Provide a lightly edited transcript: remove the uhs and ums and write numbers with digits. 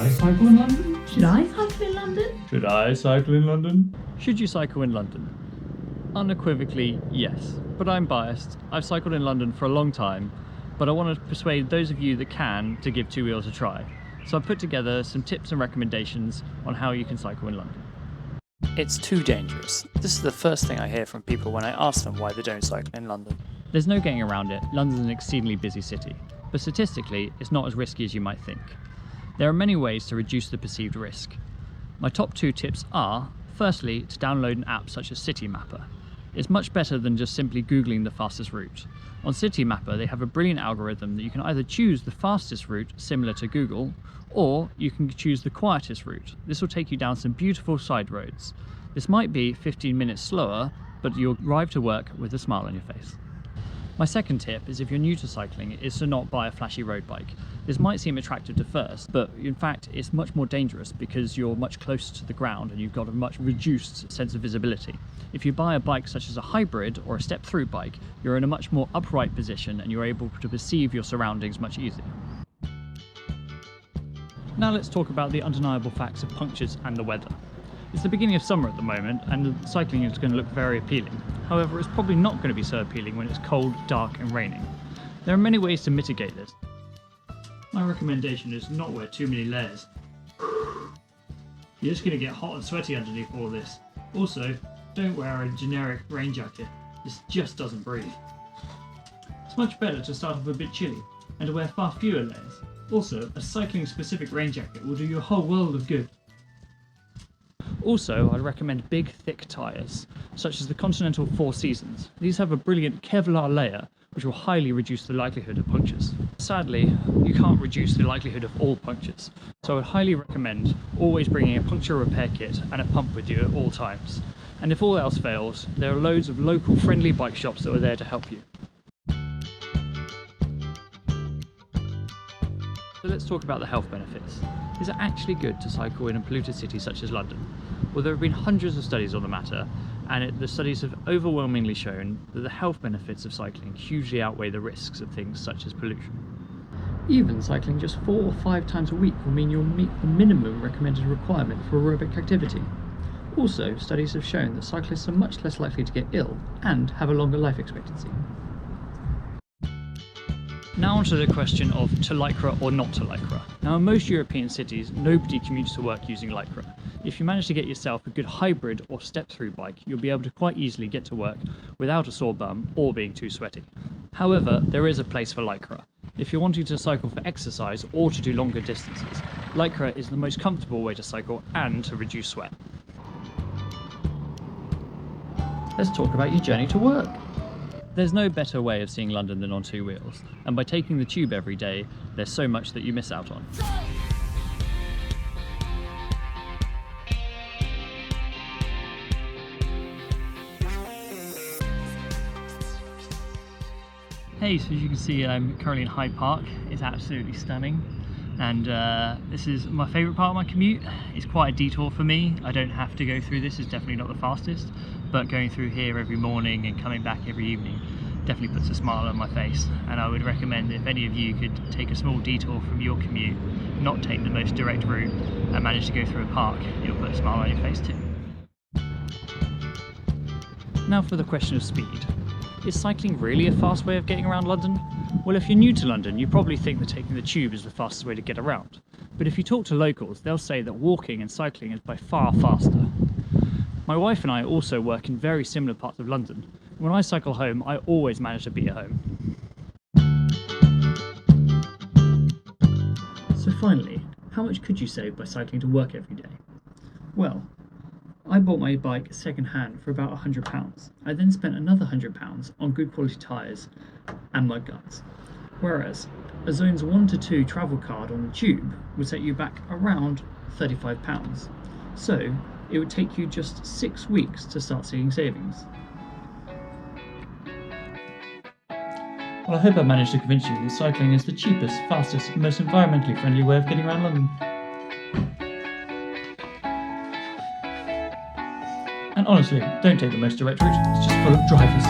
I cycle in London? Should I cycle in London? Should I cycle in London? Should you cycle in London? Unequivocally, yes. But I'm biased. I've cycled in London for a long time, but I want to persuade those of you that can to give two wheels a try. So I've put together some tips and recommendations on how you can cycle in London. It's too dangerous. This is the first thing I hear from people when I ask them why they don't cycle in London. There's no getting around it. London's an exceedingly busy city, but statistically, it's not as risky as you might think. There are many ways to reduce the perceived risk. My top two tips are, firstly, to download an app such as Citymapper. It's much better than just simply Googling the fastest route. On Citymapper, they have a brilliant algorithm that you can either choose the fastest route, similar to Google, or you can choose the quietest route. This will take you down some beautiful side roads. This might be 15 minutes slower, but you'll arrive to work with a smile on your face. My second tip is, if you're new to cycling, is to not buy a flashy road bike. This might seem attractive to first, but in fact it's much more dangerous because you're much closer to the ground and you've got a much reduced sense of visibility. If you buy a bike such as a hybrid or a step-through bike, you're in a much more upright position and you're able to perceive your surroundings much easier. Now let's talk about the undeniable facts of punctures and the weather. It's the beginning of summer at the moment and cycling is going to look very appealing. However, it's probably not going to be so appealing when it's cold, dark and raining. There are many ways to mitigate this. My recommendation is not wear too many layers. You're just going to get hot and sweaty underneath all this. Also, don't wear a generic rain jacket. This just doesn't breathe. It's much better to start off a bit chilly and to wear far fewer layers. Also, a cycling specific rain jacket will do you a whole world of good. Also, I'd recommend big, thick tyres, such as the Continental Four Seasons. These have a brilliant Kevlar layer, which will highly reduce the likelihood of punctures. Sadly, you can't reduce the likelihood of all punctures, so I would highly recommend always bringing a puncture repair kit and a pump with you at all times. And if all else fails, there are loads of local friendly bike shops that are there to help you. So let's talk about the health benefits. Is it actually good to cycle in a polluted city such as London? Well, there have been hundreds of studies on the matter, and the studies have overwhelmingly shown that the health benefits of cycling hugely outweigh the risks of things such as pollution. Even cycling just 4 or 5 times a week will mean you'll meet the minimum recommended requirement for aerobic activity. Also, studies have shown that cyclists are much less likely to get ill and have a longer life expectancy. Now onto the question of to Lycra or not to Lycra. Now in most European cities, nobody commutes to work using Lycra. If you manage to get yourself a good hybrid or step-through bike, you'll be able to quite easily get to work without a sore bum or being too sweaty. However, there is a place for Lycra. If you're wanting to cycle for exercise or to do longer distances, Lycra is the most comfortable way to cycle and to reduce sweat. Let's talk about your journey to work. There's no better way of seeing London than on two wheels, and by taking the tube every day, there's so much that you miss out on. Hey, so as you can see, I'm currently in Hyde Park. It's absolutely stunning, and this is my favourite part of my commute. It's quite a detour for me. I don't have to go through this, it's definitely not the fastest, but going through here every morning and coming back every evening definitely puts a smile on my face. And I would recommend if any of you could take a small detour from your commute, not take the most direct route, and manage to go through a park, it'll put a smile on your face too. Now for the question of speed. Is cycling really a fast way of getting around London? Well, if you're new to London, you probably think that taking the tube is the fastest way to get around. But if you talk to locals, they'll say that walking and cycling is by far faster. My wife and I also work in very similar parts of London. When I cycle home, I always manage to be at home. So finally, how much could you save by cycling to work every day? Well, I bought my bike second hand for about £100. I then spent another £100 on good quality tyres and mud guards. Whereas a zones 1 to 2 travel card on the tube would set you back around £35. So it would take you just 6 weeks to start seeing savings. Well, I hope I managed to convince you that cycling is the cheapest, fastest, most environmentally friendly way of getting around London. And honestly, don't take the most direct route, it's just full of drivers.